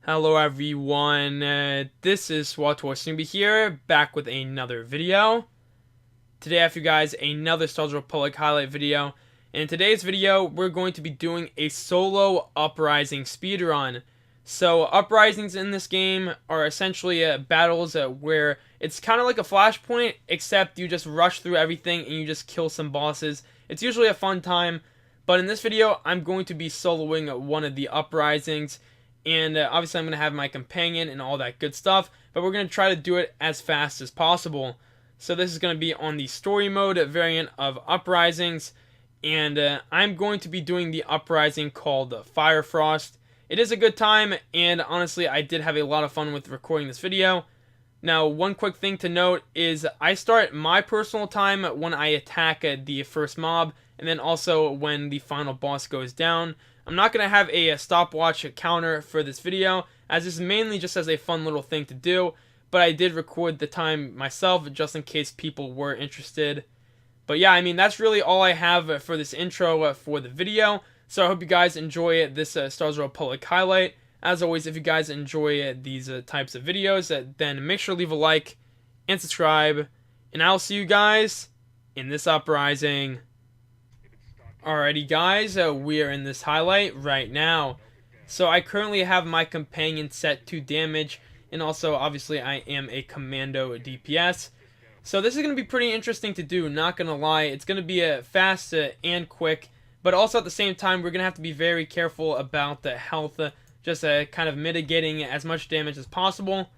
Hello everyone, this is SWTOR Snoopy here, back with another video. Today I have for you guys another Star Wars Republic highlight video. In today's video, we're going to be doing a solo Uprising speedrun. So Uprisings in this game are essentially battles where it's kind of like a Flashpoint, except you just rush through everything and you just kill some bosses. It's usually a fun time, but in this video, I'm going to be soloing one of the Uprisings. And obviously I'm going to have my companion and all that good stuff, but we're going to try to do it as fast as possible. So this is going to be on the story mode variant of Uprisings, and I'm going to be doing the Uprising called Fire Frost. It is a good time, and honestly I did have a lot of fun with recording this video. Now, one quick thing to note is I start my personal time when I attack the first mob, and then also when the final boss goes down. I'm not going to have a stopwatch counter for this video, as this is mainly just as a fun little thing to do, but I did record the time myself just in case people were interested. But yeah, I mean, that's really all I have for this intro for the video, so I hope you guys enjoy this Star Wars Republic highlight. As always, if you guys enjoy these types of videos, then make sure to leave a like and subscribe, and I'll see you guys in this Uprising. Alrighty guys, we are in this highlight right now. So I currently have my companion set to damage, and also obviously I am a commando DPS. So this is going to be pretty interesting to do, not going to lie. It's going to be fast and quick, but also at the same time we're going to have to be very careful about the health, just kind of mitigating as much damage as possible.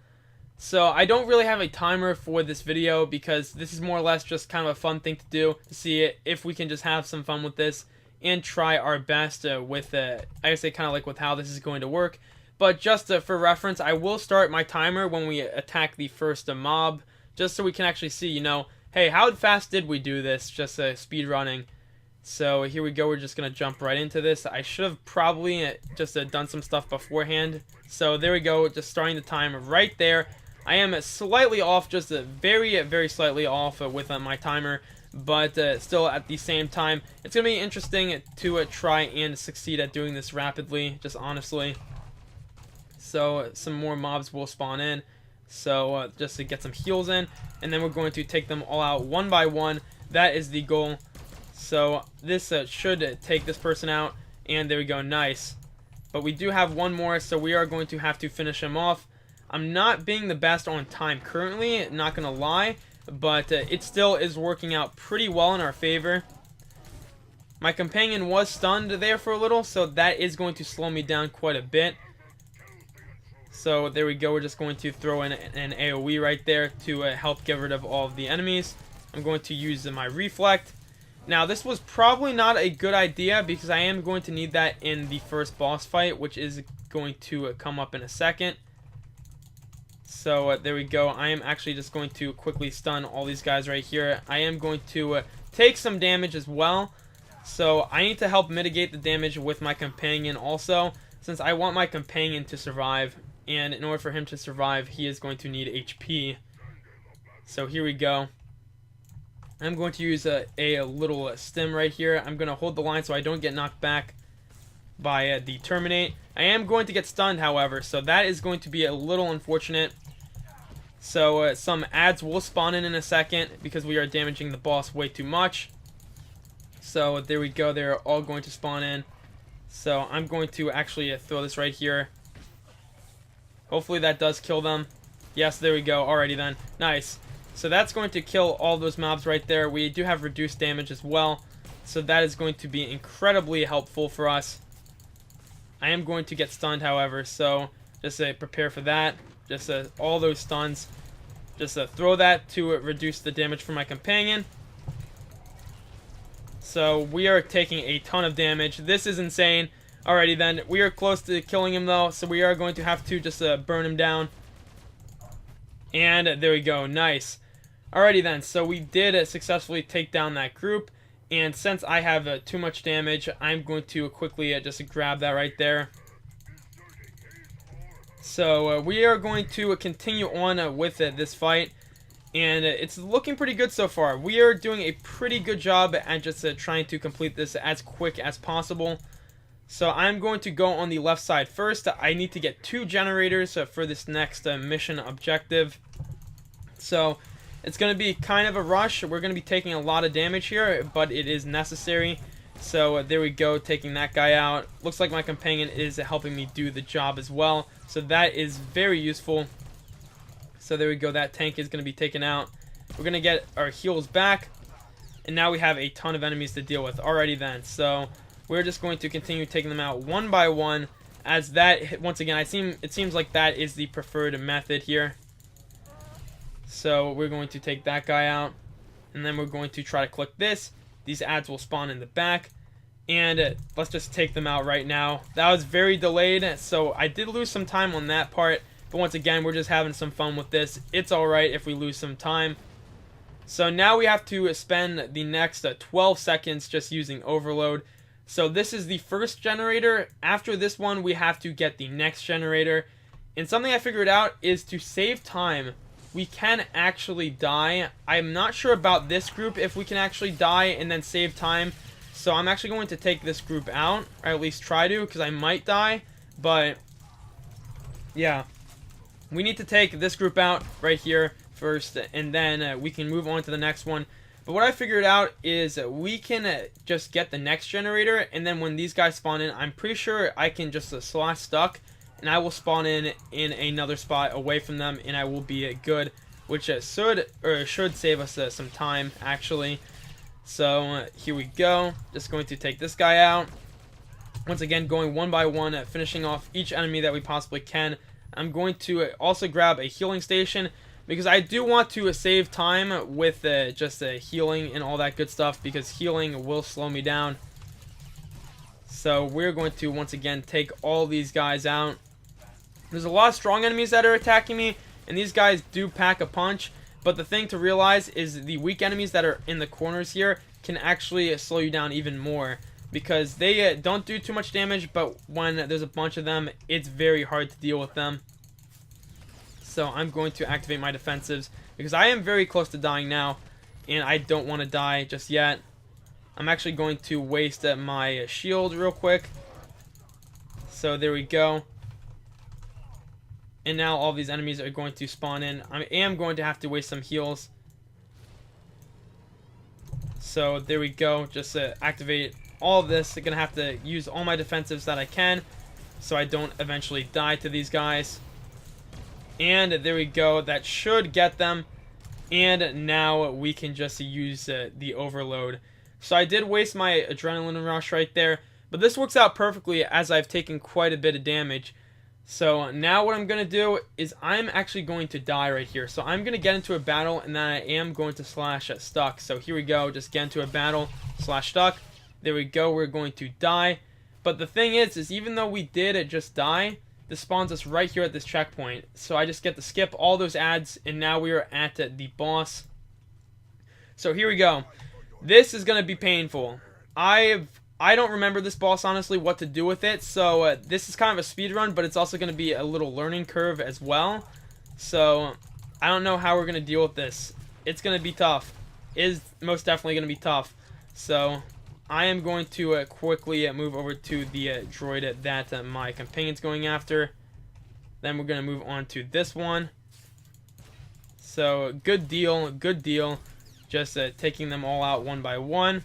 So I don't really have a timer for this video because this is more or less just kind of a fun thing to do, to see if we can just have some fun with this and try our best with, I say kind of like with how this is going to work. But just for reference, I will start my timer when we attack the first mob, just so we can actually see, you know, hey, how fast did we do this, just speed running. So here we go, we're just going to jump right into this. I should have probably just done some stuff beforehand. So there we go, just starting the time right there. I am slightly off, just very, very slightly off with my timer, but still at the same time, it's going to be interesting to try and succeed at doing this rapidly, just honestly. So some more mobs will spawn in, so just to get some heals in, and then we're going to take them all out one by one. That is the goal. So this should take this person out, and there we go, nice. But we do have one more, so we are going to have to finish him off. I'm not being the best on time currently, not gonna lie, but it still is working out pretty well in our favor. My companion was stunned there for a little, so that is going to slow me down quite a bit. So there we go, we're just going to throw in an AoE right there to help get rid of all of the enemies. I'm going to use my reflect. Now this was probably not a good idea because I am going to need that in the first boss fight, which is going to come up in a second. So there we go. I am actually just going to quickly stun all these guys right here. I am going to take some damage as well. So I need to help mitigate the damage with my companion also, since I want my companion to survive. And in order for him to survive, he is going to need HP. So here we go. I'm going to use a little stim right here. I'm going to hold the line so I don't get knocked back by the terminate. I am going to get stunned, however, so that is going to be a little unfortunate. So some ads will spawn in a second because we are damaging the boss way too much. So there we go, they're all going to spawn in. So I'm going to actually throw this right here. Hopefully that does kill them. Yes, there we go. Alrighty then. Nice. So that's going to kill all those mobs right there. We do have reduced damage as well, so that is going to be incredibly helpful for us. I am going to get stunned, however, so just prepare for that. Just all those stuns. Just throw that to reduce the damage for my companion. So we are taking a ton of damage. This is insane. Alrighty then, we are close to killing him though, so we are going to have to just burn him down. And there we go, nice. Alrighty then, so we did successfully take down that group. And since I have too much damage, I'm going to quickly just grab that right there. So we are going to continue on with this fight. And it's looking pretty good so far. We are doing a pretty good job at just trying to complete this as quick as possible. So I'm going to go on the left side first. I need to get 2 generators for this next mission objective. So it's going to be kind of a rush. We're going to be taking a lot of damage here, but it is necessary. So there we go, taking that guy out. Looks like my companion is helping me do the job as well. So that is very useful. So there we go, that tank is going to be taken out. We're going to get our heals back. And now we have a ton of enemies to deal with already then. So we're just going to continue taking them out one by one. As that, once again, it seems like that is the preferred method here. So we're going to take that guy out. And then we're going to try to click this. These ads will spawn in the back. And let's just take them out right now. That was very delayed, so I did lose some time on that part. But once again, we're just having some fun with this. It's alright if we lose some time. So now we have to spend the next 12 seconds just using overload. So this is the first generator. After this one, we have to get the next generator. And something I figured out is to save time, we can actually die. I'm not sure about this group if we can actually die and then save time. So I'm actually going to take this group out, or at least try to, because I might die. But yeah, we need to take this group out right here first, and then we can move on to the next one. But what I figured out is we can just get the next generator, and then when these guys spawn in, I'm pretty sure I can just slash stuck, and I will spawn in another spot away from them, and I will be good, which should save us some time actually. So here we go. Just going to take this guy out. Once again, going one by one, finishing off each enemy that we possibly can. I'm going to also grab a healing station, because I do want to save time with just healing and all that good stuff, because healing will slow me down. So we're going to once again take all these guys out. There's a lot of strong enemies that are attacking me, and these guys do pack a punch. But the thing to realize is the weak enemies that are in the corners here can actually slow you down even more, because they don't do too much damage, but when there's a bunch of them, it's very hard to deal with them. So I'm going to activate my defensives, because I am very close to dying now, and I don't want to die just yet. I'm actually going to waste my shield real quick. So there we go. And now all these enemies are going to spawn in. I am going to have to waste some heals. So there we go. Just activate all of this. I'm going to have to use all my defensives that I can, so I don't eventually die to these guys. And there we go. That should get them. And now we can just use the overload. So I did waste my adrenaline rush right there, but this works out perfectly as I've taken quite a bit of damage. So now what I'm going to do is I'm actually going to die right here. So I'm going to get into a battle, and then I am going to slash stuck. So here we go. Just get into a battle, slash stuck. There we go. We're going to die. But the thing is even though we did just die, this spawns us right here at this checkpoint. So I just get to skip all those ads, and now we are at the boss. So here we go. This is going to be painful. I don't remember this boss, honestly, what to do with it. So this is kind of a speed run, but it's also going to be a little learning curve as well. So I don't know how we're going to deal with this. It's going to be tough. It is most definitely going to be tough. So I am going to quickly move over to the droid that my companion's going after. Then we're going to move on to this one. So good deal, good deal. Just taking them all out one by one.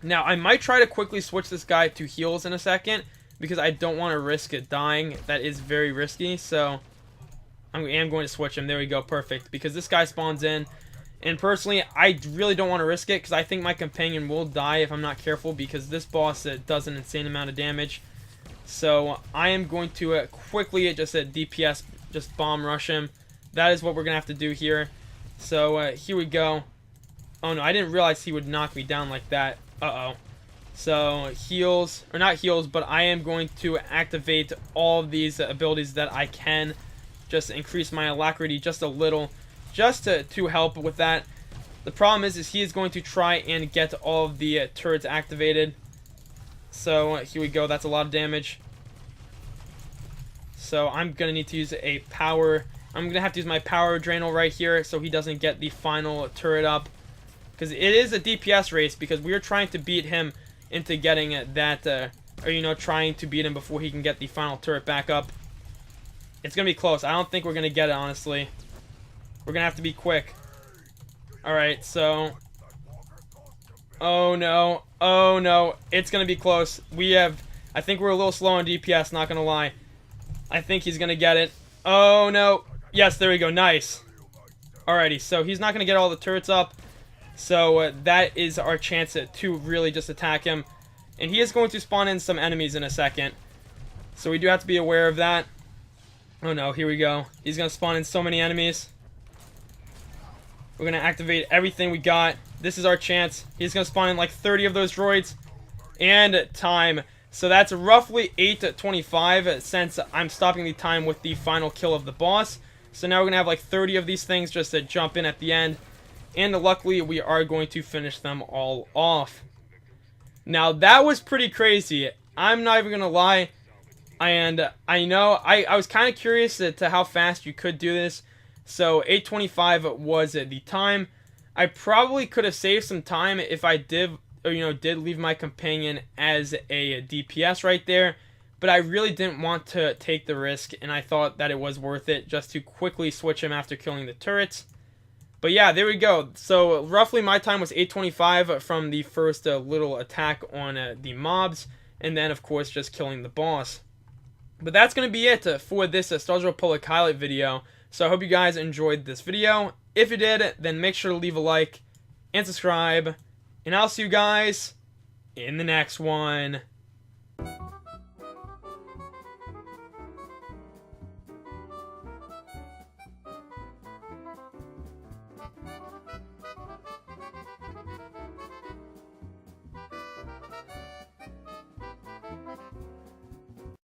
Now, I might try to quickly switch this guy to heals in a second, because I don't want to risk it dying. That is very risky, so I am going to switch him. There we go, perfect. Because this guy spawns in, and personally, I really don't want to risk it, because I think my companion will die if I'm not careful, because this boss does an insane amount of damage. So I am going to quickly just DPS, just bomb rush him. That is what we're going to have to do here. So here we go. Oh no, I didn't realize he would knock me down like that. Uh-oh. So heals, or not heals, but I am going to activate all of these abilities that I can. Just increase my alacrity just a little, just to help with that. The problem is he is going to try and get all of the turrets activated. So here we go, that's a lot of damage. So I'm going to need to use a power, I'm going to have to use my power adrenal right here so he doesn't get the final turret up. Because it is a DPS race, because we are trying to beat him into getting that or trying to beat him before he can get the final turret back up. It's gonna be close. I don't think we're gonna get it, honestly. We're gonna have to be quick. Alright, so... Oh no. Oh no. It's gonna be close. I think we're a little slow on DPS, not gonna lie. I think he's gonna get it. Oh no. Yes, there we go. Nice. Alrighty, so he's not gonna get all the turrets up. So that is our chance to really just attack him. And he is going to spawn in some enemies in a second. So we do have to be aware of that. Oh no, here we go. He's gonna spawn in so many enemies. We're gonna activate everything we got. This is our chance. He's gonna spawn in like 30 of those droids. And time. So that's roughly 8:25 since I'm stopping the time with the final kill of the boss. So now we're gonna have like 30 of these things just to jump in at the end. And luckily we are going to finish them all off. Now that was pretty crazy. I'm not even gonna lie. And I know I was kind of curious to how fast you could do this. So 8:25 was the time. I probably could have saved some time if I did leave my companion as a DPS right there. But I really didn't want to take the risk, and I thought that it was worth it just to quickly switch him after killing the turrets. But yeah, there we go. So roughly my time was 8:25 from the first little attack on the mobs, and then of course just killing the boss. But that's going to be it for this Star Wars Republic highlight video. So I hope you guys enjoyed this video. If you did, then make sure to leave a like and subscribe. And I'll see you guys in the next one.